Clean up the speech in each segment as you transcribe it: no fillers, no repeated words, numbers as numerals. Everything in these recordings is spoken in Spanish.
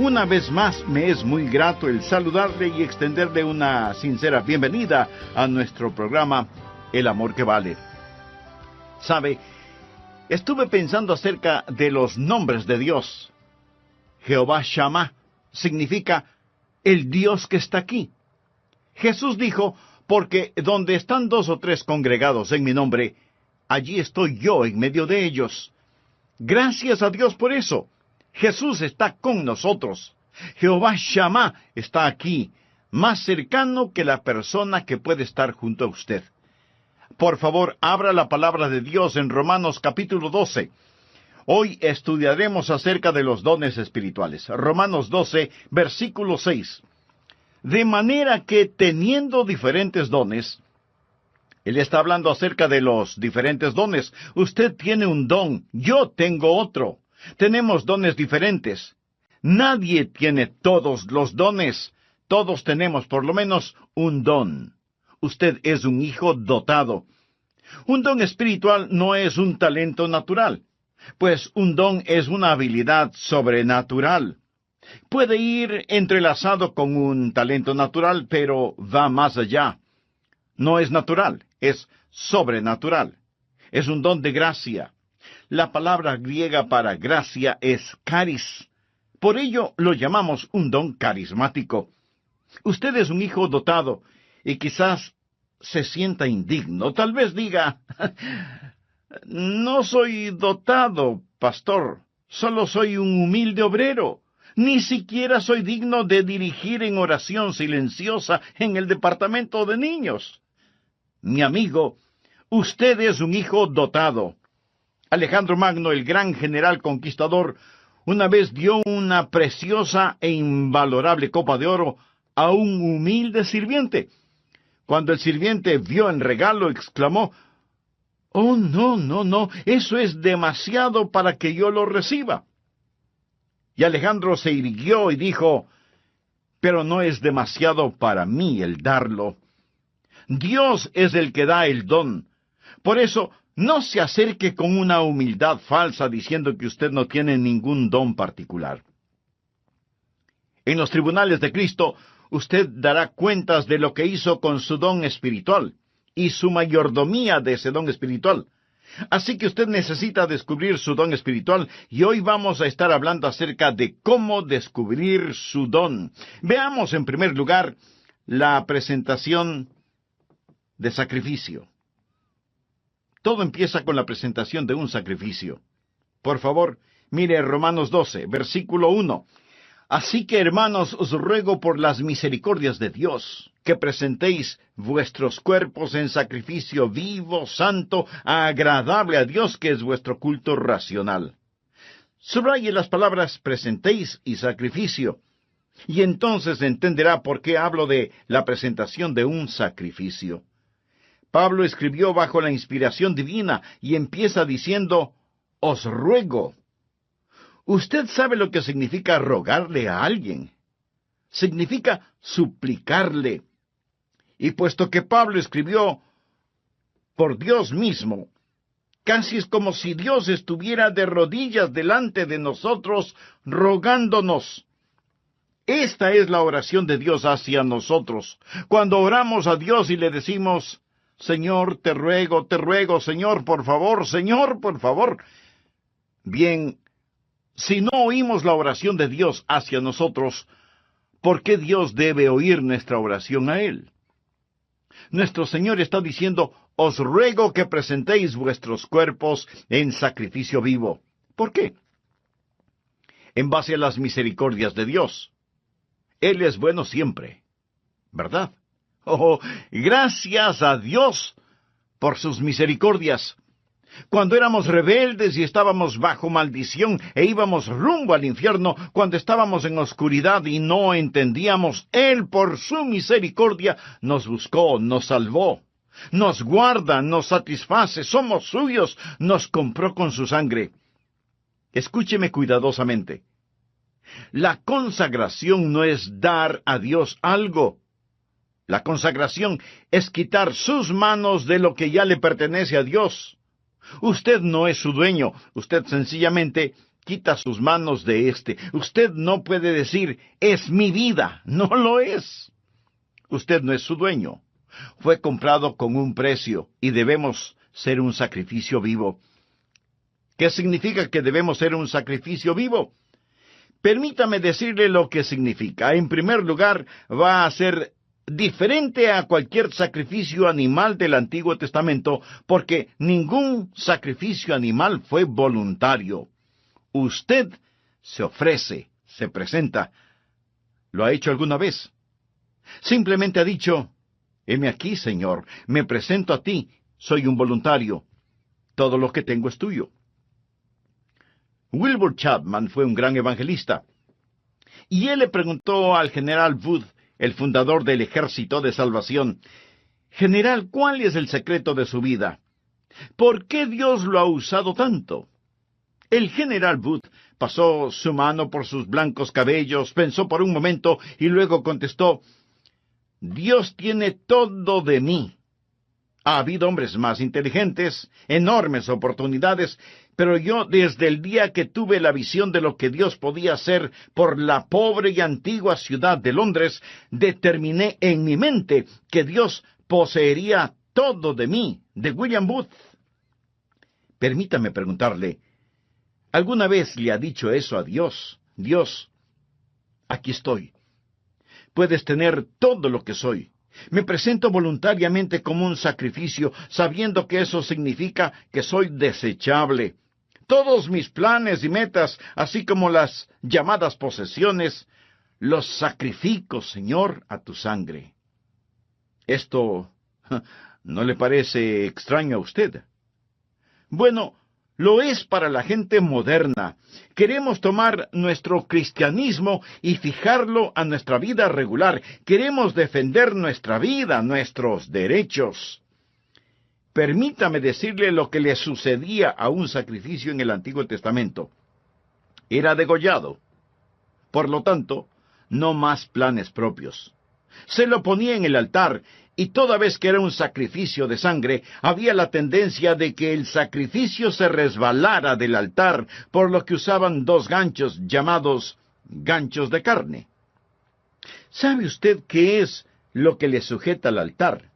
Una vez más, me es muy grato el saludarle y extenderle una sincera bienvenida a nuestro programa El Amor que Vale. Sabe, estuve pensando acerca de los nombres de Dios. Jehová Shammah significa el Dios que está aquí. Jesús dijo, porque donde están 2 o 3 congregados en mi nombre, allí estoy yo en medio de ellos. Gracias a Dios por eso. Jesús está con nosotros. Jehová Shammah está aquí, más cercano que la persona que puede estar junto a usted. Por favor, abra la palabra de Dios en Romanos capítulo 12. Hoy estudiaremos acerca de los dones espirituales. Romanos 12, versículo 6. De manera que teniendo diferentes dones, él está hablando acerca de los diferentes dones. Usted tiene un don, yo tengo otro. Tenemos dones diferentes. Nadie tiene todos los dones. Todos tenemos por lo menos un don. Usted es un hijo dotado. Un don espiritual no es un talento natural, pues un don es una habilidad sobrenatural. Puede ir entrelazado con un talento natural, pero va más allá. No es natural, es sobrenatural. Es un don de gracia. La palabra griega para gracia es charis. Por ello lo llamamos un don carismático. Usted es un hijo dotado y quizás se sienta indigno. Tal vez diga, no soy dotado, pastor. Solo soy un humilde obrero. Ni siquiera soy digno de dirigir en oración silenciosa en el departamento de niños. Mi amigo, usted es un hijo dotado. Alejandro Magno, el gran general conquistador, una vez dio una preciosa e invalorable copa de oro a un humilde sirviente. Cuando el sirviente vio el regalo, exclamó, «Oh, no, eso es demasiado para que yo lo reciba». Y Alejandro se irguió y dijo, «Pero no es demasiado para mí el darlo. Dios es el que da el don. Por eso, no se acerque con una humildad falsa diciendo que usted no tiene ningún don particular. En los tribunales de Cristo, usted dará cuentas de lo que hizo con su don espiritual y su mayordomía de ese don espiritual. Así que usted necesita descubrir su don espiritual y hoy vamos a estar hablando acerca de cómo descubrir su don. Veamos en primer lugar la presentación de sacrificio. Todo empieza con la presentación de un sacrificio. Por favor, mire Romanos 12, versículo 1. Así que, hermanos, os ruego por las misericordias de Dios, que presentéis vuestros cuerpos en sacrificio vivo, santo, agradable a Dios, que es vuestro culto racional. Subraye las palabras presentéis y sacrificio, y entonces entenderá por qué hablo de la presentación de un sacrificio. Pablo escribió bajo la inspiración divina y empieza diciendo, os ruego. Usted sabe lo que significa rogarle a alguien. Significa suplicarle. Y puesto que Pablo escribió por Dios mismo, casi es como si Dios estuviera de rodillas delante de nosotros, rogándonos. Esta es la oración de Dios hacia nosotros. Cuando oramos a Dios y le decimos, Señor, te ruego, Señor, por favor, Señor, por favor. Bien, si no oímos la oración de Dios hacia nosotros, ¿por qué Dios debe oír nuestra oración a Él? Nuestro Señor está diciendo, os ruego que presentéis vuestros cuerpos en sacrificio vivo. ¿Por qué? En base a las misericordias de Dios. Él es bueno siempre, ¿verdad? Oh, gracias a Dios por sus misericordias. Cuando éramos rebeldes y estábamos bajo maldición e íbamos rumbo al infierno, cuando estábamos en oscuridad y no entendíamos, Él por su misericordia nos buscó, nos salvó, nos guarda, nos satisface, somos suyos, nos compró con su sangre. Escúcheme cuidadosamente. La consagración no es dar a Dios algo. La consagración es quitar sus manos de lo que ya le pertenece a Dios. Usted no es su dueño, usted sencillamente quita sus manos de éste. Usted no puede decir, es mi vida. No lo es. Usted no es su dueño. Fue comprado con un precio y debemos ser un sacrificio vivo. ¿Qué significa que debemos ser un sacrificio vivo? Permítame decirle lo que significa. En primer lugar, va a ser diferente a cualquier sacrificio animal del Antiguo Testamento, porque ningún sacrificio animal fue voluntario. Usted se ofrece, se presenta. ¿Lo ha hecho alguna vez? Simplemente ha dicho, heme aquí, Señor, me presento a ti, soy un voluntario. Todo lo que tengo es tuyo. Wilbur Chapman fue un gran evangelista, y él le preguntó al general Wood, el fundador del Ejército de Salvación, General, ¿cuál es el secreto de su vida? ¿Por qué Dios lo ha usado tanto? El general Wood pasó su mano por sus blancos cabellos, pensó por un momento y luego contestó, Dios tiene todo de mí. Ha habido hombres más inteligentes, enormes oportunidades, pero yo desde el día que tuve la visión de lo que Dios podía hacer por la pobre y antigua ciudad de Londres, determiné en mi mente que Dios poseería todo de mí, de William Booth. Permítame preguntarle, ¿alguna vez le ha dicho eso a Dios? Dios, aquí estoy. Puedes tener todo lo que soy. Me presento voluntariamente como un sacrificio, sabiendo que eso significa que soy desechable. Todos mis planes y metas, así como las llamadas posesiones, los sacrifico, Señor, a tu sangre. ¿Esto no le parece extraño a usted? Bueno, lo es para la gente moderna. Queremos tomar nuestro cristianismo y fijarlo a nuestra vida regular. Queremos defender nuestra vida, nuestros derechos. Permítame decirle lo que le sucedía a un sacrificio en el Antiguo Testamento. Era degollado. Por lo tanto, no más planes propios. Se lo ponía en el altar, y toda vez que era un sacrificio de sangre, había la tendencia de que el sacrificio se resbalara del altar, por lo que usaban 2 ganchos llamados ganchos de carne. ¿Sabe usted qué es lo que le sujeta al altar?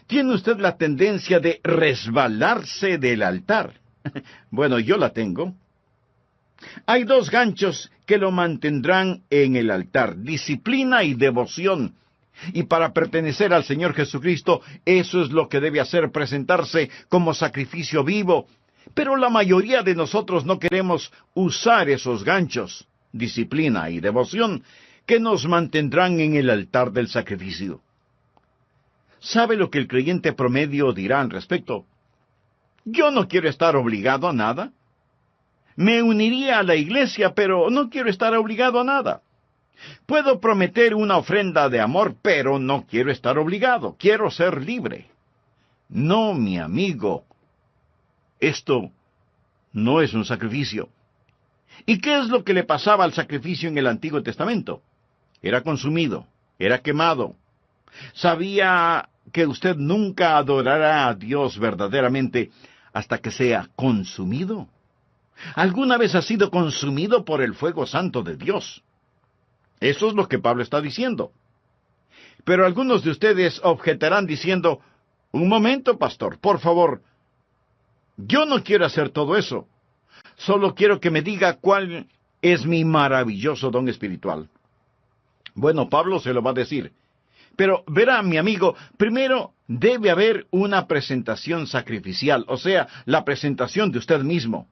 ¿Tiene usted la tendencia de resbalarse del altar? Bueno, yo la tengo. Hay 2 ganchos que lo mantendrán en el altar, disciplina y devoción. Y para pertenecer al Señor Jesucristo, eso es lo que debe hacer, presentarse como sacrificio vivo. Pero la mayoría de nosotros no queremos usar esos ganchos, disciplina y devoción, que nos mantendrán en el altar del sacrificio. ¿Sabe lo que el creyente promedio dirá al respecto? Yo no quiero estar obligado a nada. Me uniría a la iglesia, pero no quiero estar obligado a nada. Puedo prometer una ofrenda de amor, pero no quiero estar obligado. Quiero ser libre. No, mi amigo. Esto no es un sacrificio. ¿Y qué es lo que le pasaba al sacrificio en el Antiguo Testamento? Era consumido, era quemado. ¿Sabía que usted nunca adorará a Dios verdaderamente hasta que sea consumido? ¿Alguna vez ha sido consumido por el fuego santo de Dios? Eso es lo que Pablo está diciendo. Pero algunos de ustedes objetarán diciendo, un momento, pastor, por favor, yo no quiero hacer todo eso. Solo quiero que me diga cuál es mi maravilloso don espiritual. Bueno, Pablo se lo va a decir. Pero verá, mi amigo, primero debe haber una presentación sacrificial, o sea, la presentación de usted mismo.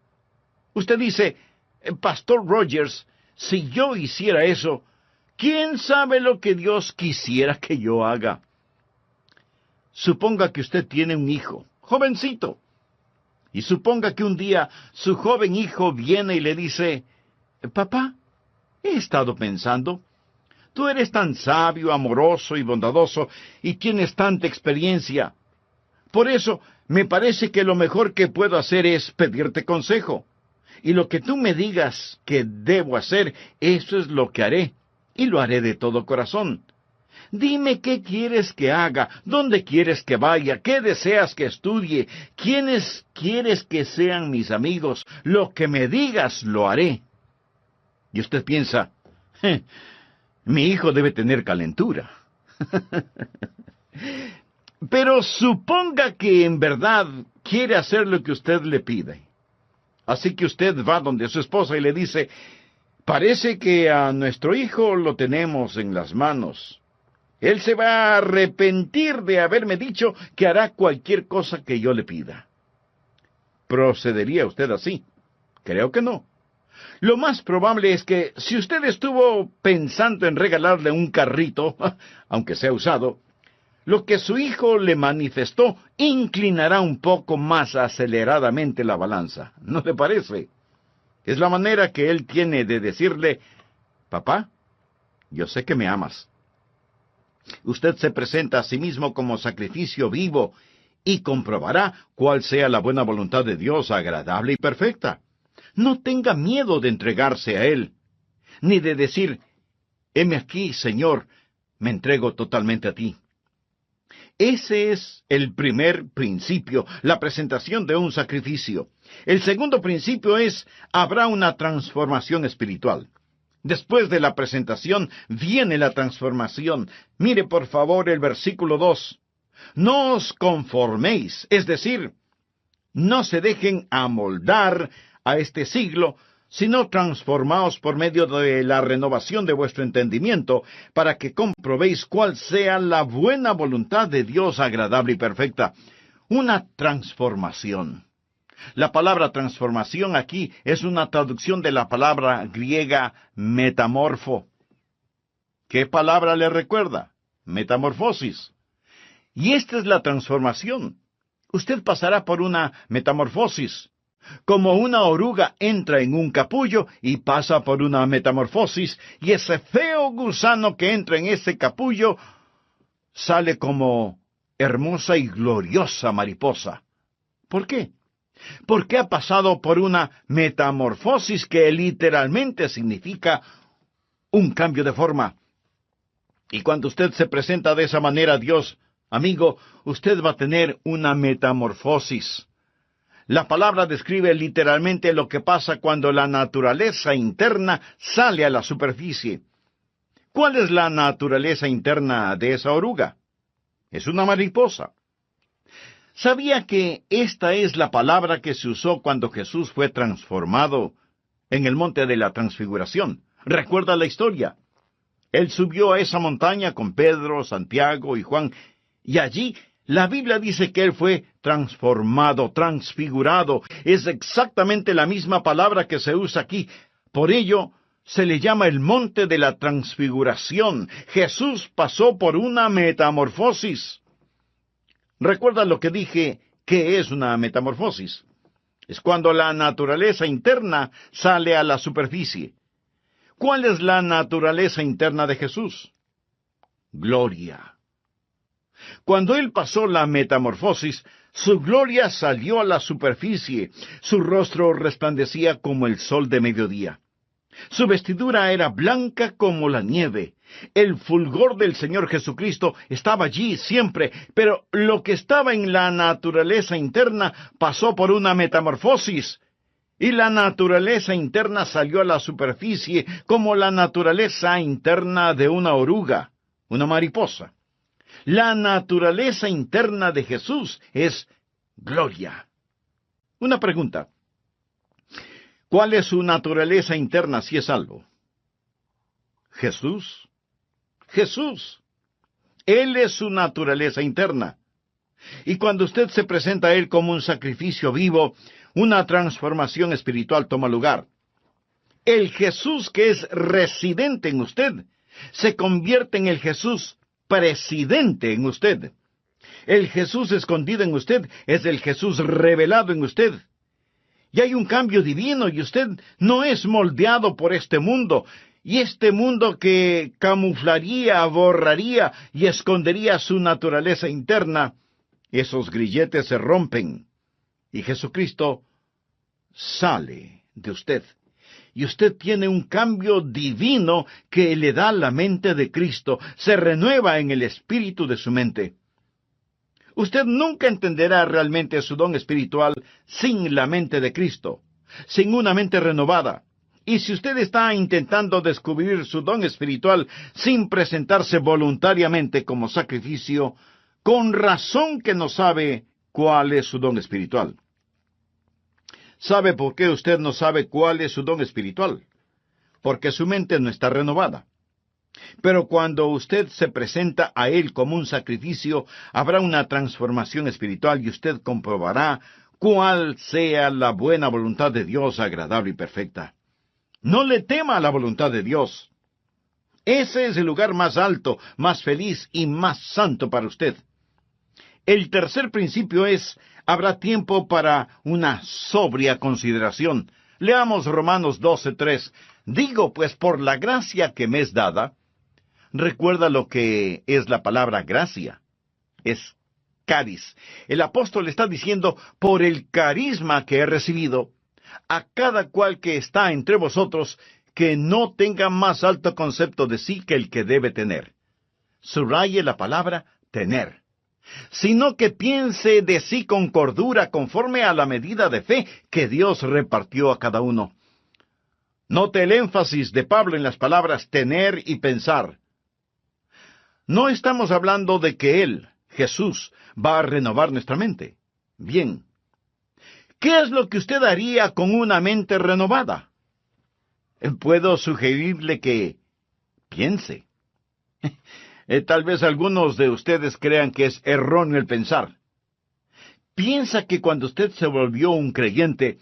Usted dice, Pastor Rogers, si yo hiciera eso, ¿quién sabe lo que Dios quisiera que yo haga? Suponga que usted tiene un hijo, jovencito, y suponga que un día su joven hijo viene y le dice, Papá, he estado pensando, tú eres tan sabio, amoroso y bondadoso, y tienes tanta experiencia. Por eso, me parece que lo mejor que puedo hacer es pedirte consejo. Y lo que tú me digas que debo hacer, eso es lo que haré, y lo haré de todo corazón. Dime qué quieres que haga, dónde quieres que vaya, qué deseas que estudie, quiénes quieres que sean mis amigos. Lo que me digas lo haré. Y usted piensa, mi hijo debe tener calentura. Pero suponga que en verdad quiere hacer lo que usted le pide. Así que usted va donde su esposa y le dice, parece que a nuestro hijo lo tenemos en las manos. Él se va a arrepentir de haberme dicho que hará cualquier cosa que yo le pida. ¿Procedería usted así? Creo que no. Lo más probable es que si usted estuvo pensando en regalarle un carrito, aunque sea usado, lo que su hijo le manifestó inclinará un poco más aceleradamente la balanza. ¿No le parece? Es la manera que él tiene de decirle, papá, yo sé que me amas. Usted se presenta a sí mismo como sacrificio vivo y comprobará cuál sea la buena voluntad de Dios, agradable y perfecta. No tenga miedo de entregarse a Él, ni de decir, heme aquí, Señor, me entrego totalmente a ti. Ese es el primer principio, la presentación de un sacrificio. El segundo principio es, habrá una transformación espiritual. Después de la presentación viene la transformación. Mire por favor el versículo 2. No os conforméis, es decir, no se dejen amoldar a este siglo, sino transformaos por medio de la renovación de vuestro entendimiento, para que comprobéis cuál sea la buena voluntad de Dios agradable y perfecta. Una transformación. La palabra transformación aquí es una traducción de la palabra griega metamorfo. ¿Qué palabra le recuerda? Metamorfosis. Y esta es la transformación. Usted pasará por una metamorfosis. Como una oruga entra en un capullo y pasa por una metamorfosis, y ese feo gusano que entra en ese capullo sale como hermosa y gloriosa mariposa. ¿Por qué? Porque ha pasado por una metamorfosis que literalmente significa un cambio de forma. Y cuando usted se presenta de esa manera a Dios, amigo, usted va a tener una metamorfosis. La palabra describe literalmente lo que pasa cuando la naturaleza interna sale a la superficie. ¿Cuál es la naturaleza interna de esa oruga? Es una mariposa. ¿Sabía que esta es la palabra que se usó cuando Jesús fue transformado en el monte de la transfiguración? ¿Recuerda la historia? Él subió a esa montaña con Pedro, Santiago y Juan, y allí la Biblia dice que él fue transformado, transfigurado. Es exactamente la misma palabra que se usa aquí. Por ello, se le llama el monte de la transfiguración. Jesús pasó por una metamorfosis. ¿Recuerda lo que dije? ¿Qué es una metamorfosis? Es cuando la naturaleza interna sale a la superficie. ¿Cuál es la naturaleza interna de Jesús? Gloria. Cuando Él pasó la metamorfosis, su gloria salió a la superficie, su rostro resplandecía como el sol de mediodía. Su vestidura era blanca como la nieve. El fulgor del Señor Jesucristo estaba allí siempre, pero lo que estaba en la naturaleza interna pasó por una metamorfosis, y la naturaleza interna salió a la superficie como la naturaleza interna de una oruga, una mariposa. La naturaleza interna de Jesús es gloria. Una pregunta. ¿Cuál es su naturaleza interna si es salvo? Jesús. Jesús. Él es su naturaleza interna. Y cuando usted se presenta a Él como un sacrificio vivo, una transformación espiritual toma lugar. El Jesús que es residente en usted se convierte en el Jesús presidente en usted. El Jesús escondido en usted es el Jesús revelado en usted. Y hay un cambio divino y usted no es moldeado por este mundo. Y este mundo que camuflaría, borraría y escondería su naturaleza interna, esos grilletes se rompen y Jesucristo sale de usted. y usted tiene un cambio divino que le da la mente de Cristo, se renueva en el espíritu de su mente. Usted nunca entenderá realmente su don espiritual sin la mente de Cristo, sin una mente renovada. Y si usted está intentando descubrir su don espiritual sin presentarse voluntariamente como sacrificio, con razón que no sabe cuál es su don espiritual. ¿Sabe por qué usted no sabe cuál es su don espiritual? Porque su mente no está renovada. Pero cuando usted se presenta a Él como un sacrificio, habrá una transformación espiritual y usted comprobará cuál sea la buena voluntad de Dios, agradable y perfecta. No le tema a la voluntad de Dios. Ese es el lugar más alto, más feliz y más santo para usted. El tercer principio es, habrá tiempo para una sobria consideración. Leamos Romanos 12:3. Digo, pues, por la gracia que me es dada. Recuerda lo que es la palabra gracia. Es caris. El apóstol está diciendo, por el carisma que he recibido, a cada cual que está entre vosotros, que no tenga más alto concepto de sí que el que debe tener. Subraye la palabra tener. Sino que piense de sí con cordura, conforme a la medida de fe que Dios repartió a cada uno. Note el énfasis de Pablo en las palabras tener y pensar. No estamos hablando de que Él, Jesús, va a renovar nuestra mente. Bien. ¿Qué es lo que usted haría con una mente renovada? Puedo sugerirle que piense. Tal vez algunos de ustedes crean que es erróneo el pensar. Piensa que cuando usted se volvió un creyente,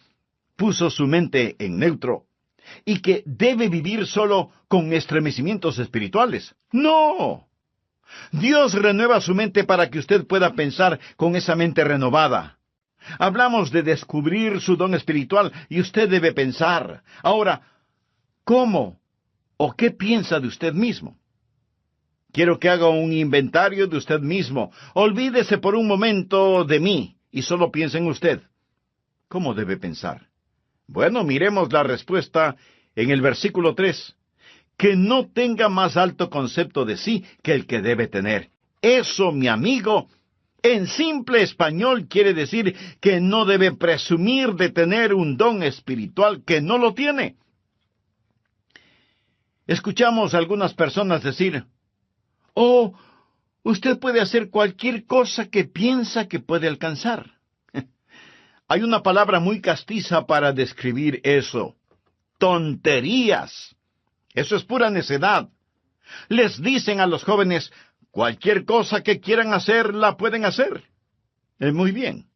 puso su mente en neutro, y que debe vivir solo con estremecimientos espirituales. ¡No! Dios renueva su mente para que usted pueda pensar con esa mente renovada. Hablamos de descubrir su don espiritual y usted debe pensar. Ahora, ¿cómo o qué piensa de usted mismo? Quiero que haga un inventario de usted mismo. Olvídese por un momento de mí y solo piense en usted. ¿Cómo debe pensar? Bueno, miremos la respuesta en el versículo 3. Que no tenga más alto concepto de sí que el que debe tener. Eso, mi amigo, en simple español quiere decir que no debe presumir de tener un don espiritual que no lo tiene. Escuchamos a algunas personas decir, «Oh, usted puede hacer cualquier cosa que piensa que puede alcanzar». Hay una palabra muy castiza para describir eso. Tonterías. Eso es pura necedad. Les dicen a los jóvenes, cualquier cosa que quieran hacer, la pueden hacer. Muy bien.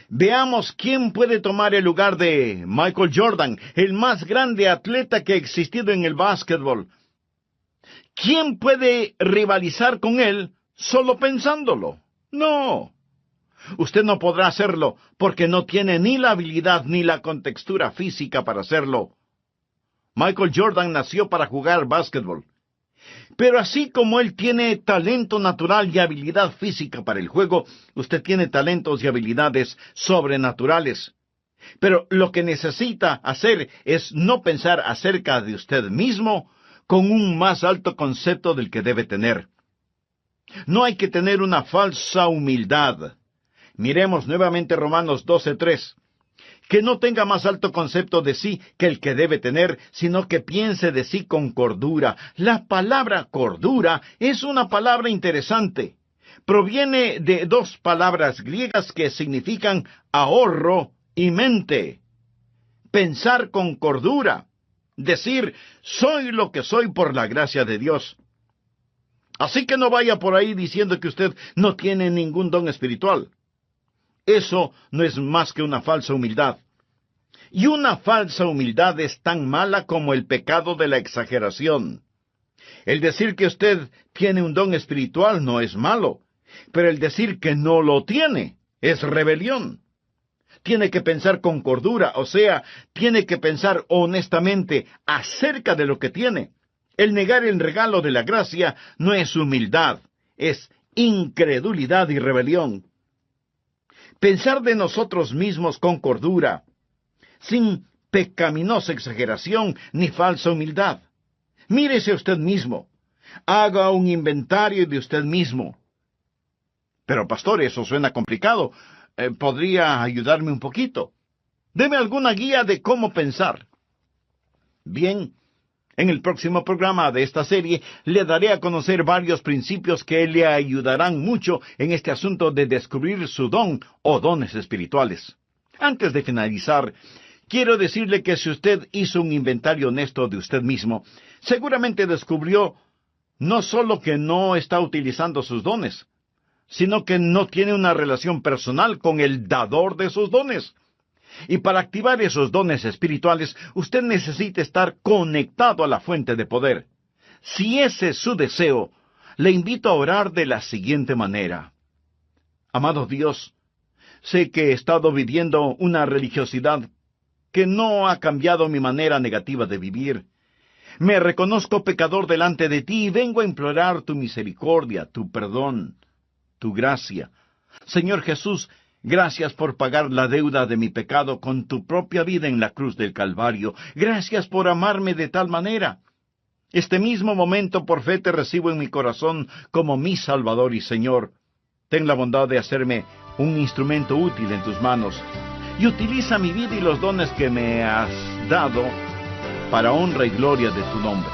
Veamos quién puede tomar el lugar de Michael Jordan, el más grande atleta que ha existido en el básquetbol. ¿Quién puede rivalizar con él solo pensándolo? No. Usted no podrá hacerlo porque no tiene ni la habilidad ni la contextura física para hacerlo. Michael Jordan nació para jugar básquetbol. Pero así como él tiene talento natural y habilidad física para el juego, usted tiene talentos y habilidades sobrenaturales. Pero lo que necesita hacer es no pensar acerca de usted mismo con un más alto concepto del que debe tener. No hay que tener una falsa humildad. Miremos nuevamente Romanos 12:3. Que no tenga más alto concepto de sí que el que debe tener, sino que piense de sí con cordura. La palabra cordura es una palabra interesante. Proviene de dos palabras griegas que significan ahorro y mente. Pensar con cordura. Decir, soy lo que soy por la gracia de Dios. Así que no vaya por ahí diciendo que usted no tiene ningún don espiritual. Eso no es más que una falsa humildad. Y una falsa humildad es tan mala como el pecado de la exageración. El decir que usted tiene un don espiritual no es malo, pero el decir que no lo tiene es rebelión. Tiene que pensar con cordura, o sea, tiene que pensar honestamente acerca de lo que tiene. El negar el regalo de la gracia no es humildad, es incredulidad y rebelión. Pensar de nosotros mismos con cordura, sin pecaminosa exageración ni falsa humildad. Mírese usted mismo. Haga un inventario de usted mismo. Pero, pastor, eso suena complicado. ¿Podría ayudarme un poquito? Deme alguna guía de cómo pensar. Bien, en el próximo programa de esta serie le daré a conocer varios principios que le ayudarán mucho en este asunto de descubrir su don o dones espirituales. Antes de finalizar, quiero decirle que si usted hizo un inventario honesto de usted mismo, seguramente descubrió no solo que no está utilizando sus dones, sino que no tiene una relación personal con el dador de sus dones. Y para activar esos dones espirituales, usted necesita estar conectado a la fuente de poder. Si ese es su deseo, le invito a orar de la siguiente manera. Amado Dios, sé que he estado viviendo una religiosidad que no ha cambiado mi manera negativa de vivir. Me reconozco pecador delante de ti y vengo a implorar tu misericordia, tu perdón, tu gracia. Señor Jesús, gracias por pagar la deuda de mi pecado con tu propia vida en la cruz del Calvario. Gracias por amarme de tal manera. Este mismo momento por fe te recibo en mi corazón como mi Salvador y Señor. Ten la bondad de hacerme un instrumento útil en tus manos y utiliza mi vida y los dones que me has dado para honra y gloria de tu nombre.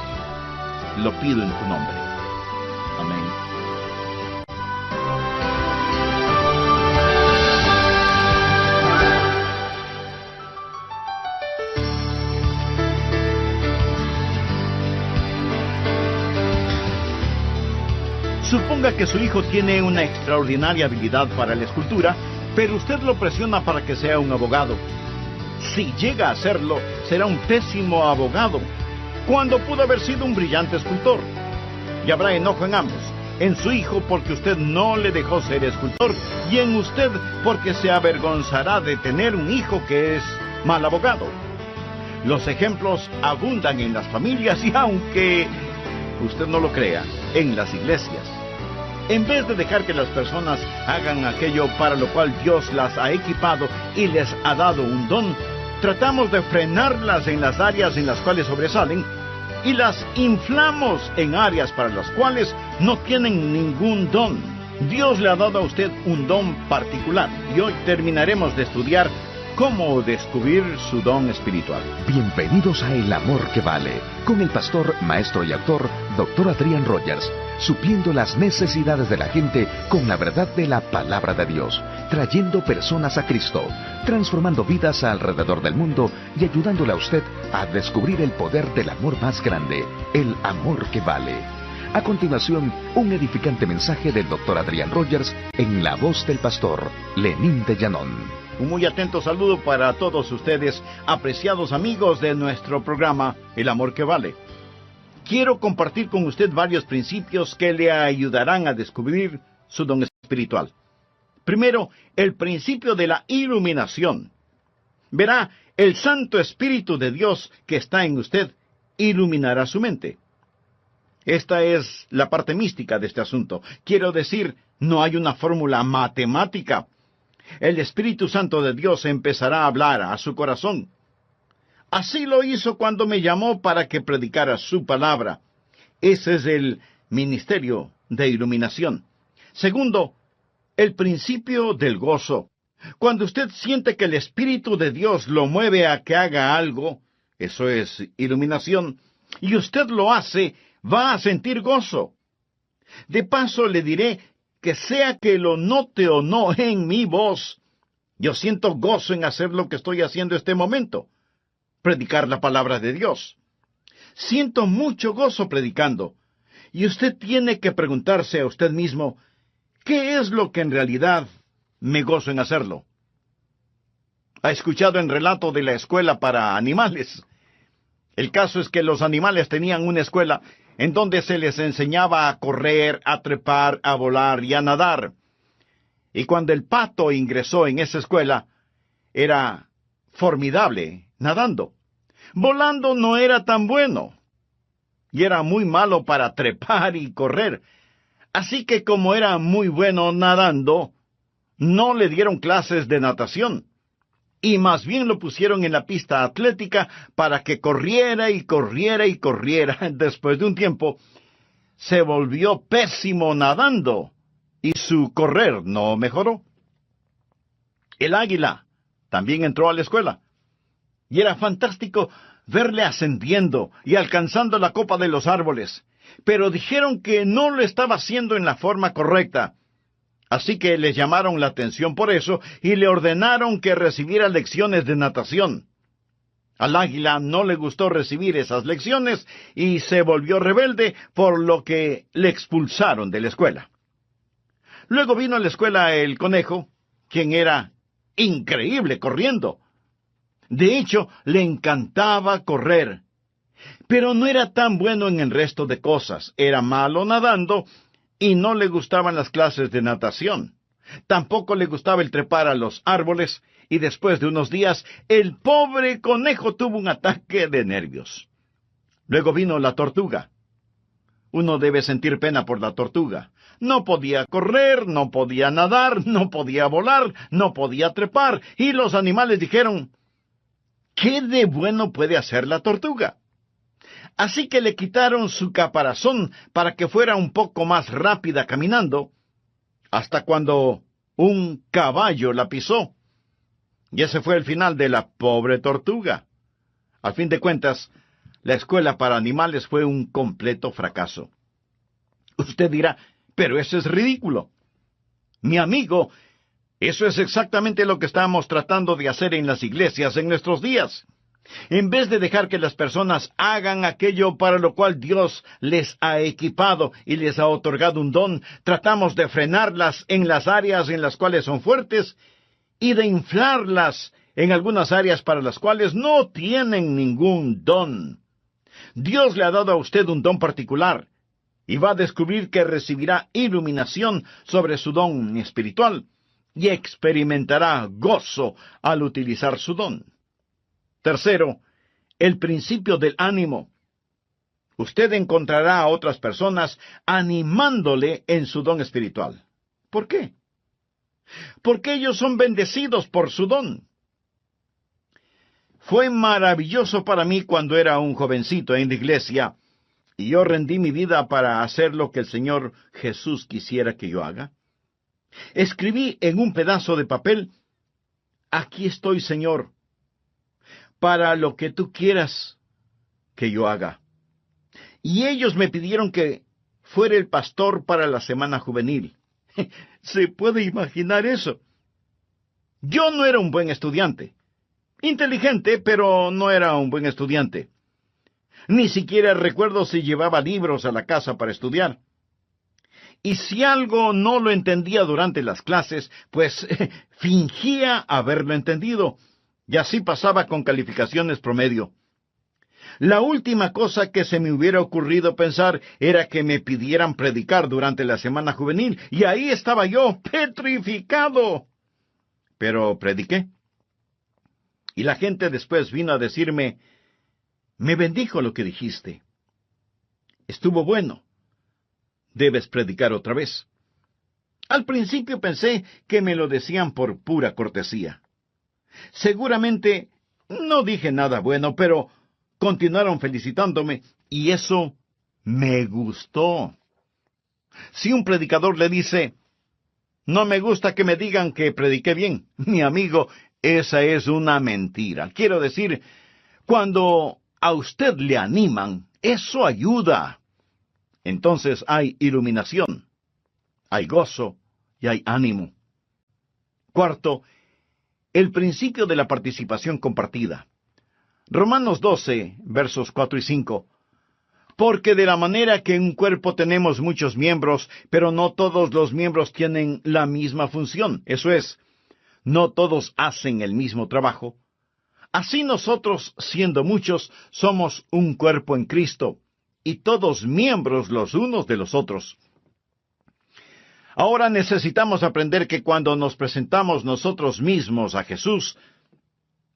Lo pido en tu nombre. Amén. Suponga que su hijo tiene una extraordinaria habilidad para la escultura, pero usted lo presiona para que sea un abogado. Si llega a serlo, será un pésimo abogado, cuando pudo haber sido un brillante escultor. Y habrá enojo en ambos, en su hijo porque usted no le dejó ser escultor, y en usted porque se avergonzará de tener un hijo que es mal abogado. Los ejemplos abundan en las familias y aunque usted no lo crea, en las iglesias. En vez de dejar que las personas hagan aquello para lo cual Dios las ha equipado y les ha dado un don, tratamos de frenarlas en las áreas en las cuales sobresalen y las inflamos en áreas para las cuales no tienen ningún don. Dios le ha dado a usted un don particular y hoy terminaremos de estudiar cómo descubrir su don espiritual. Bienvenidos a El Amor que Vale, con el pastor, maestro y autor, Dr. Adrian Rogers, supliendo las necesidades de la gente con la verdad de la palabra de Dios, trayendo personas a Cristo, transformando vidas alrededor del mundo y ayudándole a usted a descubrir el poder del amor más grande, el amor que vale. A continuación, un edificante mensaje del Dr. Adrian Rogers en la voz del pastor Lenín de Llanón. Un muy atento saludo para todos ustedes, apreciados amigos de nuestro programa, El Amor que Vale. Quiero compartir con usted varios principios que le ayudarán a descubrir su don espiritual. Primero, el principio de la iluminación. Verá, el Santo Espíritu de Dios que está en usted iluminará su mente. Esta es la parte mística de este asunto. Quiero decir, no hay una fórmula matemática. El Espíritu Santo de Dios empezará a hablar a su corazón. Así lo hizo cuando me llamó para que predicara su palabra. Ese es el ministerio de iluminación. Segundo, el principio del gozo. Cuando usted siente que el Espíritu de Dios lo mueve a que haga algo, eso es iluminación, y usted lo hace, va a sentir gozo. De paso le diré que sea que lo note o no en mi voz, yo siento gozo en hacer lo que estoy haciendo este momento, predicar la palabra de Dios. Siento mucho gozo predicando, y usted tiene que preguntarse a usted mismo, ¿qué es lo que en realidad me gozo en hacerlo? ¿Ha escuchado el relato de la escuela para animales? El caso es que los animales tenían una escuela en donde se les enseñaba a correr, a trepar, a volar y a nadar. Y cuando el pato ingresó en esa escuela, era formidable nadando. Volando no era tan bueno, y era muy malo para trepar y correr. Así que como era muy bueno nadando, no le dieron clases de natación. y más bien lo pusieron en la pista atlética para que corriera y corriera y corriera. Después de un tiempo, se volvió pésimo nadando y su correr no mejoró. El águila también entró a la escuela y era fantástico verle ascendiendo y alcanzando la copa de los árboles, pero dijeron que no lo estaba haciendo en la forma correcta. Así que le llamaron la atención por eso y le ordenaron que recibiera lecciones de natación. Al águila no le gustó recibir esas lecciones y se volvió rebelde, por lo que le expulsaron de la escuela. Luego vino a la escuela el conejo, quien era increíble corriendo. De hecho, le encantaba correr, pero no era tan bueno en el resto de cosas. Era malo nadando y no le gustaban las clases de natación. Tampoco le gustaba el trepar a los árboles, y después de unos días, el pobre conejo tuvo un ataque de nervios. Luego vino la tortuga. Uno debe sentir pena por la tortuga. No podía correr, no podía nadar, no podía volar, no podía trepar, y los animales dijeron, ¿qué de bueno puede hacer la tortuga? Así que le quitaron su caparazón para que fuera un poco más rápida caminando, hasta cuando un caballo la pisó. Y ese fue el final de la pobre tortuga. Al fin de cuentas, la escuela para animales fue un completo fracaso. Usted dirá, pero eso es ridículo. Mi amigo, eso es exactamente lo que estamos tratando de hacer en las iglesias en nuestros días. En vez de dejar que las personas hagan aquello para lo cual Dios les ha equipado y les ha otorgado un don, tratamos de frenarlas en las áreas en las cuales son fuertes y de inflarlas en algunas áreas para las cuales no tienen ningún don. Dios le ha dado a usted un don particular y va a descubrir que recibirá iluminación sobre su don espiritual y experimentará gozo al utilizar su don. Tercero, el principio del ánimo. Usted encontrará a otras personas animándole en su don espiritual. ¿Por qué? Porque ellos son bendecidos por su don. Fue maravilloso para mí cuando era un jovencito en la iglesia y yo rendí mi vida para hacer lo que el Señor Jesús quisiera que yo haga. Escribí en un pedazo de papel, aquí estoy, Señor, para lo que tú quieras que yo haga. Y ellos me pidieron que fuera el pastor para la semana juvenil. ¿Se puede imaginar eso? Yo no era un buen estudiante. Inteligente, pero no era un buen estudiante. Ni siquiera recuerdo si llevaba libros a la casa para estudiar. Y si algo no lo entendía durante las clases, pues fingía haberlo entendido. Y así pasaba con calificaciones promedio. La última cosa que se me hubiera ocurrido pensar era que me pidieran predicar durante la semana juvenil, y ahí estaba yo, petrificado. Pero prediqué. Y la gente después vino a decirme, me bendijo lo que dijiste. Estuvo bueno. Debes predicar otra vez. Al principio pensé que me lo decían por pura cortesía. Seguramente no dije nada bueno, pero continuaron felicitándome, y eso me gustó. Si un predicador le dice, no me gusta que me digan que prediqué bien, mi amigo, esa es una mentira. Quiero decir, cuando a usted le animan, eso ayuda. Entonces hay iluminación, hay gozo y hay ánimo. Cuarto, el principio de la participación compartida. Romanos 12, versos 4 y 5. Porque de la manera que en un cuerpo tenemos muchos miembros, pero no todos los miembros tienen la misma función. Eso es, no todos hacen el mismo trabajo. Así nosotros, siendo muchos, somos un cuerpo en Cristo, y todos miembros los unos de los otros. Ahora necesitamos aprender que cuando nos presentamos nosotros mismos a Jesús,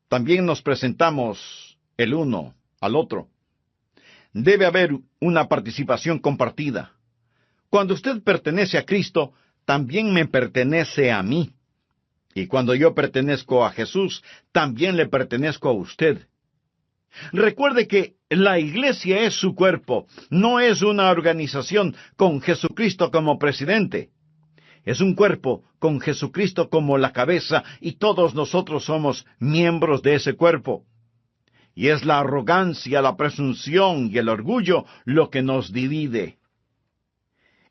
también nos presentamos el uno al otro. Debe haber una participación compartida. Cuando usted pertenece a Cristo, también me pertenece a mí. Y cuando yo pertenezco a Jesús, también le pertenezco a usted. Recuerde que la iglesia es su cuerpo, no es una organización con Jesucristo como presidente. Es un cuerpo con Jesucristo como la cabeza y todos nosotros somos miembros de ese cuerpo. Y es la arrogancia, la presunción y el orgullo lo que nos divide.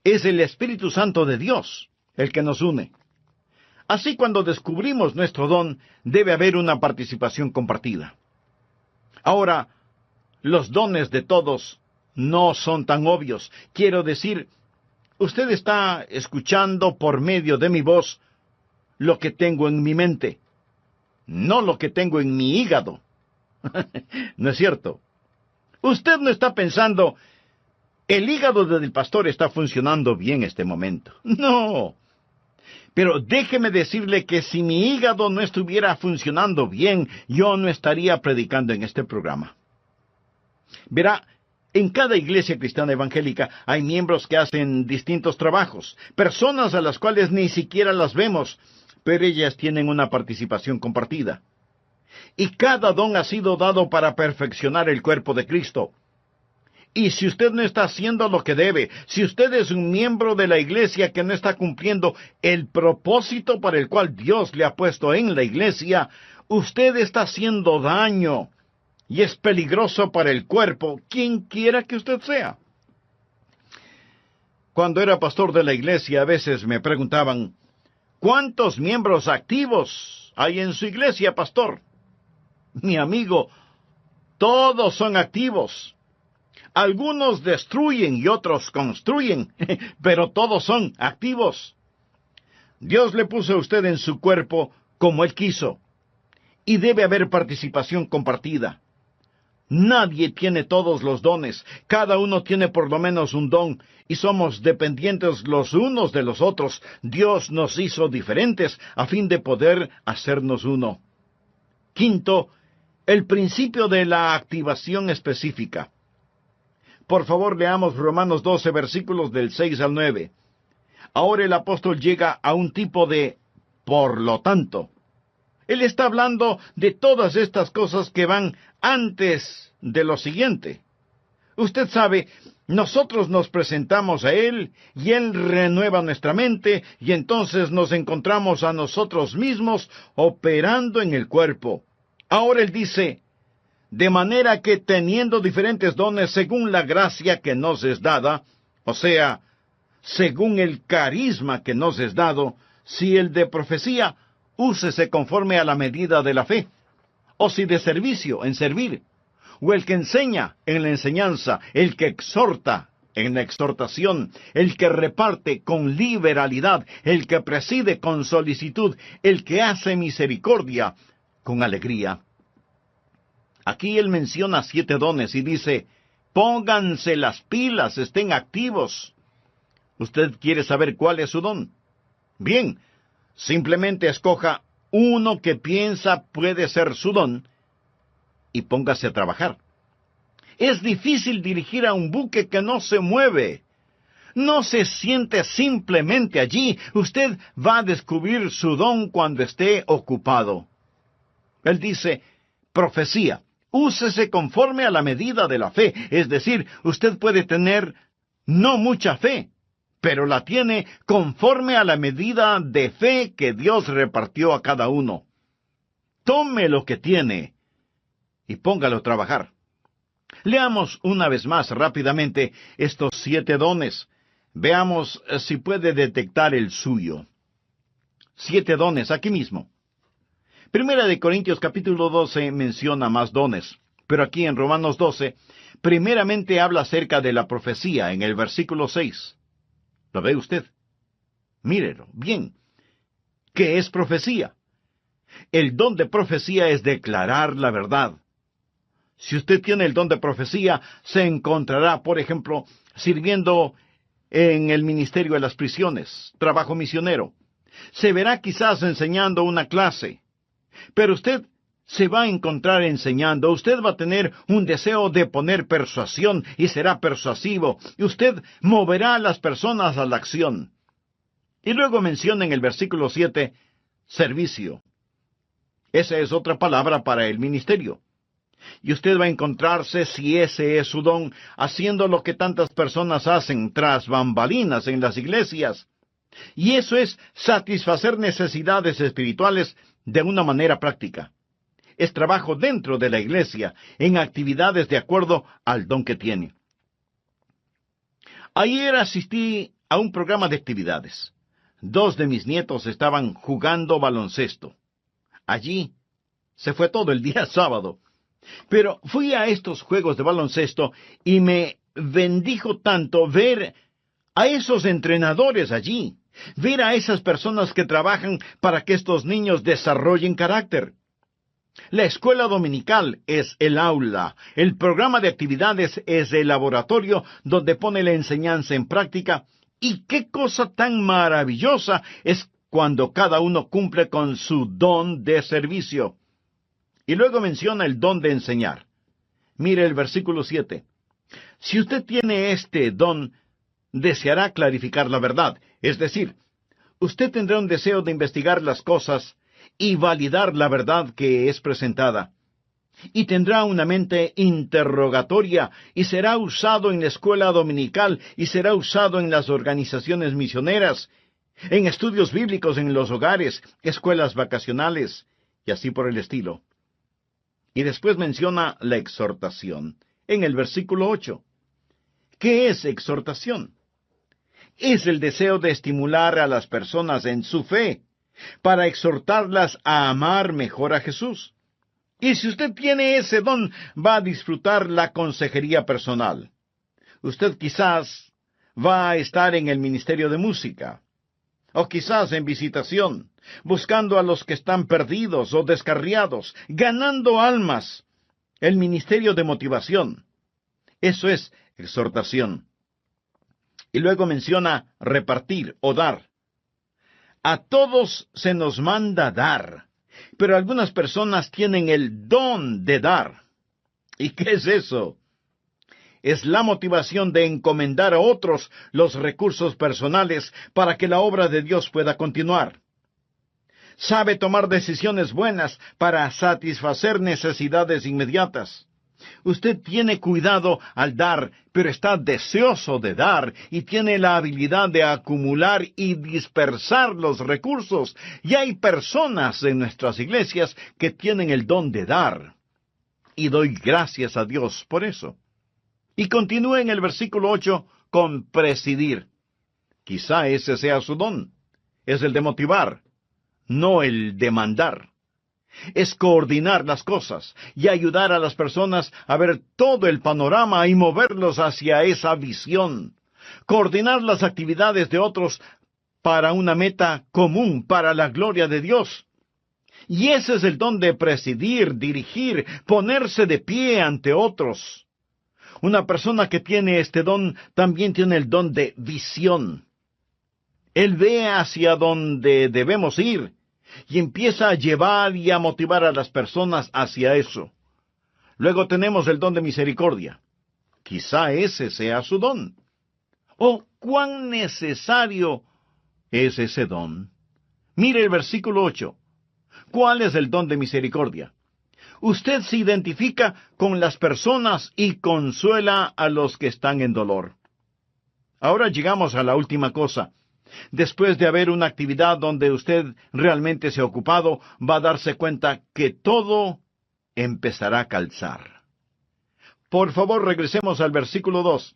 Es el Espíritu Santo de Dios el que nos une. Así, cuando descubrimos nuestro don, debe haber una participación compartida. Ahora, los dones de todos no son tan obvios. Quiero decir, usted está escuchando por medio de mi voz lo que tengo en mi mente, no lo que tengo en mi hígado. ¿No es cierto? Usted no está pensando, el hígado del pastor está funcionando bien este momento. No. Pero déjeme decirle que si mi hígado no estuviera funcionando bien, yo no estaría predicando en este programa. Verá, en cada iglesia cristiana evangélica hay miembros que hacen distintos trabajos, personas a las cuales ni siquiera las vemos, pero ellas tienen una participación compartida. Y cada don ha sido dado para perfeccionar el cuerpo de Cristo. Y si usted no está haciendo lo que debe, si usted es un miembro de la iglesia que no está cumpliendo el propósito para el cual Dios le ha puesto en la iglesia, usted está haciendo daño y es peligroso para el cuerpo, quien quiera que usted sea. Cuando era pastor de la iglesia, a veces me preguntaban, ¿cuántos miembros activos hay en su iglesia, pastor? Mi amigo, todos son activos. Algunos destruyen y otros construyen, pero todos son activos. Dios le puso a usted en su cuerpo como Él quiso, y debe haber participación compartida. Nadie tiene todos los dones, cada uno tiene por lo menos un don, y somos dependientes los unos de los otros. Dios nos hizo diferentes a fin de poder hacernos uno. Quinto, el principio de la activación específica. Por favor, leamos Romanos 12, versículos del 6 al 9. Ahora el apóstol llega a un tipo de por lo tanto. Él está hablando de todas estas cosas que van antes de lo siguiente. Usted sabe, nosotros nos presentamos a Él, y Él renueva nuestra mente, y entonces nos encontramos a nosotros mismos operando en el cuerpo. Ahora Él dice, de manera que teniendo diferentes dones según la gracia que nos es dada, o sea, según el carisma que nos es dado, si el de profecía, úsese conforme a la medida de la fe, o si de servicio, en servir, o el que enseña, en la enseñanza, el que exhorta, en la exhortación, el que reparte con liberalidad, el que preside con solicitud, el que hace misericordia con alegría. Aquí él menciona 7 dones y dice, pónganse las pilas, estén activos. ¿Usted quiere saber cuál es su don? Bien, simplemente escoja uno que piensa puede ser su don y póngase a trabajar. Es difícil dirigir a un buque que no se mueve. No se siente simplemente allí. Usted va a descubrir su don cuando esté ocupado. Él dice, profecía. Úsese conforme a la medida de la fe. Es decir, usted puede tener no mucha fe, pero la tiene conforme a la medida de fe que Dios repartió a cada uno. Tome lo que tiene y póngalo a trabajar. Leamos una vez más rápidamente estos 7 dones. Veamos si puede detectar el suyo. 7 dones aquí mismo. Primera de Corintios capítulo 12 menciona más dones, pero aquí en Romanos 12, primeramente habla acerca de la profecía en el versículo 6. ¿Lo ve usted? Mírelo, bien. ¿Qué es profecía? El don de profecía es declarar la verdad. Si usted tiene el don de profecía, se encontrará, por ejemplo, sirviendo en el ministerio de las prisiones, trabajo misionero. Se verá quizás enseñando una clase. Pero usted se va a encontrar enseñando, usted va a tener un deseo de poner persuasión y será persuasivo, y usted moverá a las personas a la acción. Y luego menciona en el versículo 7, servicio. Esa es otra palabra para el ministerio. Y usted va a encontrarse, si ese es su don, haciendo lo que tantas personas hacen tras bambalinas en las iglesias. Y eso es satisfacer necesidades espirituales de una manera práctica. Es trabajo dentro de la iglesia, en actividades de acuerdo al don que tiene. Ayer asistí a un programa de actividades. 2 de mis nietos estaban jugando baloncesto. Allí se fue todo el día sábado. Pero fui a estos juegos de baloncesto y me bendijo tanto ver a esos entrenadores allí, ver a esas personas que trabajan para que estos niños desarrollen carácter. La escuela dominical es el aula, el programa de actividades es el laboratorio donde pone la enseñanza en práctica, y qué cosa tan maravillosa es cuando cada uno cumple con su don de servicio. Y luego menciona el don de enseñar. Mire el versículo 7. Si usted tiene este don, deseará clarificar la verdad, es decir, usted tendrá un deseo de investigar las cosas y validar la verdad que es presentada. Y tendrá una mente interrogatoria y será usado en la escuela dominical y será usado en las organizaciones misioneras, en estudios bíblicos en los hogares, escuelas vacacionales y así por el estilo. Y después menciona la exhortación en el versículo 8. ¿Qué es exhortación? Es el deseo de estimular a las personas en su fe, para exhortarlas a amar mejor a Jesús. Y si usted tiene ese don, va a disfrutar la consejería personal. Usted quizás va a estar en el ministerio de música, o quizás en visitación, buscando a los que están perdidos o descarriados, ganando almas. El ministerio de motivación. Eso es exhortación. Y luego menciona repartir o dar. A todos se nos manda dar, pero algunas personas tienen el don de dar. ¿Y qué es eso? Es la motivación de encomendar a otros los recursos personales para que la obra de Dios pueda continuar. Sabe tomar decisiones buenas para satisfacer necesidades inmediatas. Usted tiene cuidado al dar, pero está deseoso de dar y tiene la habilidad de acumular y dispersar los recursos. Y hay personas en nuestras iglesias que tienen el don de dar. Y doy gracias a Dios por eso. Y continúa en el versículo 8 con presidir. Quizá ese sea su don. Es el de motivar, no el de mandar. Es coordinar las cosas y ayudar a las personas a ver todo el panorama y moverlos hacia esa visión. Coordinar las actividades de otros para una meta común, para la gloria de Dios. Y ese es el don de presidir, dirigir, ponerse de pie ante otros. Una persona que tiene este don también tiene el don de visión. Él ve hacia donde debemos ir y empieza a llevar y a motivar a las personas hacia eso. Luego tenemos el don de misericordia. Quizá ese sea su don. ¿O cuán necesario es ese don? Mire el versículo 8. ¿Cuál es el don de misericordia? Usted se identifica con las personas y consuela a los que están en dolor. Ahora llegamos a la última cosa. Después de haber una actividad donde usted realmente se ha ocupado, va a darse cuenta que todo empezará a calzar. Por favor, regresemos al versículo 2.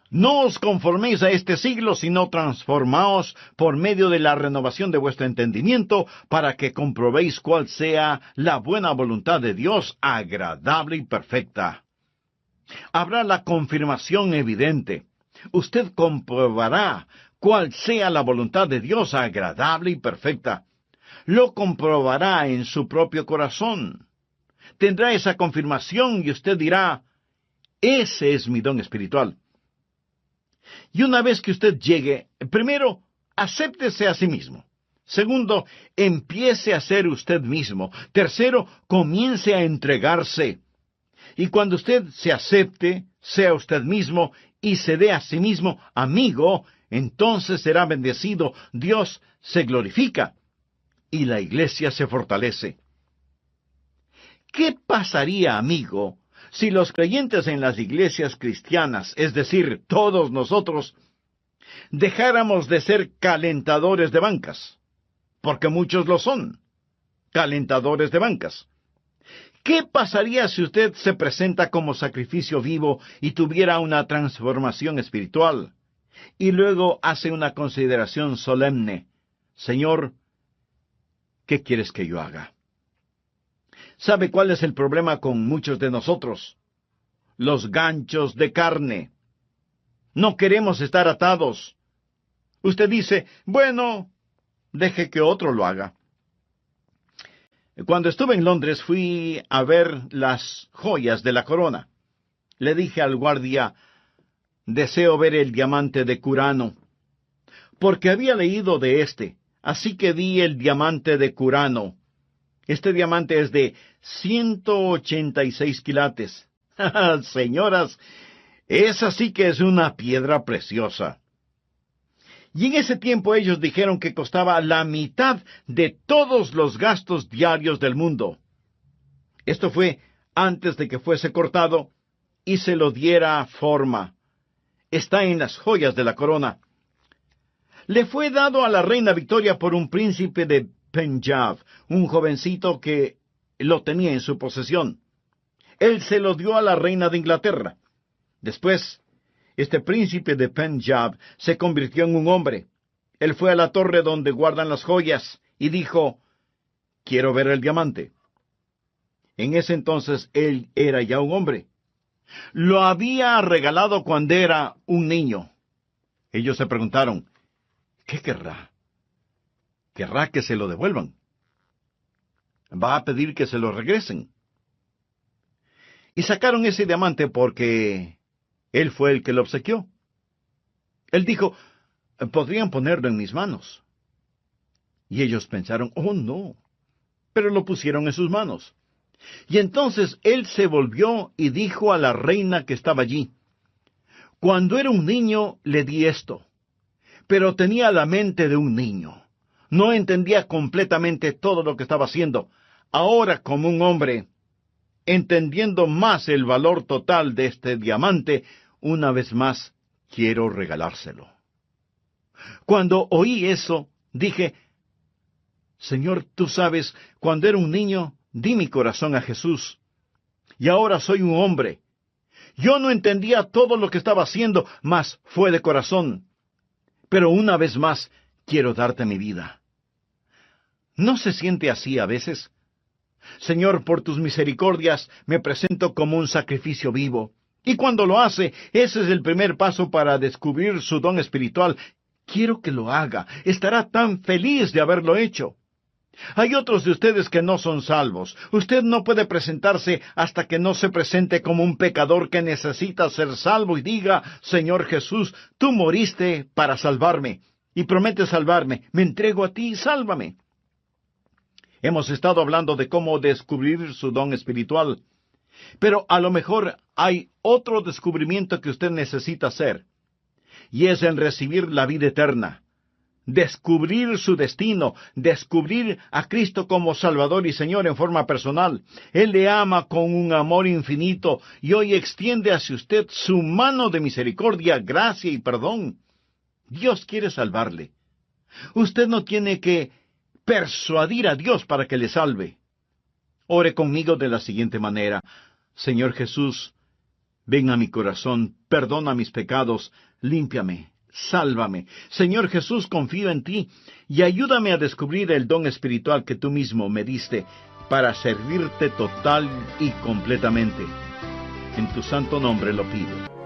No os conforméis a este siglo, sino transformaos por medio de la renovación de vuestro entendimiento, para que comprobéis cuál sea la buena voluntad de Dios, agradable y perfecta. Habrá la confirmación evidente. Usted comprobará cuál sea la voluntad de Dios agradable y perfecta. Lo comprobará en su propio corazón. Tendrá esa confirmación y usted dirá, ese es mi don espiritual. Y una vez que usted llegue, primero, acéptese a sí mismo. Segundo, empiece a ser usted mismo. Tercero, comience a entregarse. Y cuando usted se acepte, sea usted mismo, y se dé a sí mismo amigo, entonces será bendecido. Dios se glorifica. y la iglesia se fortalece. ¿Qué pasaría, amigo, si los creyentes en las iglesias cristianas, es decir, todos nosotros, dejáramos de ser calentadores de bancas? Porque muchos lo son, calentadores de bancas. ¿Qué pasaría si usted se presenta como sacrificio vivo y tuviera una transformación espiritual? Y luego hace una consideración solemne. Señor, ¿qué quieres que yo haga? ¿Sabe cuál es el problema con muchos de nosotros? Los ganchos de carne. No queremos estar atados. Usted dice, bueno, deje que otro lo haga. Cuando estuve en Londres fui a ver las joyas de la corona. Le dije al guardia, deseo ver el diamante de Curano, porque había leído de este, así que vi el diamante de Curano. Este diamante es de 186 quilates. Señoras, esa sí que es una piedra preciosa. Y en ese tiempo ellos dijeron que costaba la mitad de todos los gastos diarios del mundo. Esto fue antes de que fuese cortado y se lo diera forma. Está en las joyas de la corona. Le fue dado a la reina Victoria por un príncipe de Punjab, un jovencito que lo tenía en su posesión. Él se lo dio a la reina de Inglaterra. Después, este príncipe de Punjab se convirtió en un hombre. Él fue a la torre donde guardan las joyas y dijo, quiero ver el diamante. En ese entonces él era ya un hombre. Lo había regalado cuando era un niño. Ellos se preguntaron, ¿qué querrá? ¿Querrá que se lo devuelvan? ¿Va a pedir que se lo regresen? Y sacaron ese diamante porque él fue el que lo obsequió. Él dijo, podrían ponerlo en mis manos. Y ellos pensaron, oh no, pero lo pusieron en sus manos. Y entonces él se volvió y dijo a la reina que estaba allí, cuando era un niño le di esto, pero tenía la mente de un niño. No entendía completamente todo lo que estaba haciendo. Ahora, como un hombre, entendiendo más el valor total de este diamante, una vez más quiero regalárselo. Cuando oí eso, dije, Señor, tú sabes, cuando era un niño, di mi corazón a Jesús. Y ahora soy un hombre. Yo no entendía todo lo que estaba haciendo, mas fue de corazón. Pero una vez más, quiero darte mi vida. ¿No se siente así a veces? Señor, por tus misericordias, me presento como un sacrificio vivo. Y cuando lo hace, ese es el primer paso para descubrir su don espiritual. Quiero que lo haga. Estará tan feliz de haberlo hecho. Hay otros de ustedes que no son salvos. Usted no puede presentarse hasta que no se presente como un pecador que necesita ser salvo y diga, Señor Jesús, tú moriste para salvarme y prometes salvarme. Me entrego a ti, sálvame. Hemos estado hablando de cómo descubrir su don espiritual, pero a lo mejor hay otro descubrimiento que usted necesita hacer, y es en recibir la vida eterna. Descubrir su destino, descubrir a Cristo como Salvador y Señor en forma personal. Él le ama con un amor infinito y hoy extiende hacia usted su mano de misericordia, gracia y perdón. Dios quiere salvarle. Usted no tiene que persuadir a Dios para que le salve. Ore conmigo de la siguiente manera. Señor Jesús, ven a mi corazón, perdona mis pecados, límpiame. Sálvame. Señor Jesús, confío en ti y ayúdame a descubrir el don espiritual que tú mismo me diste para servirte total y completamente. En tu santo nombre lo pido.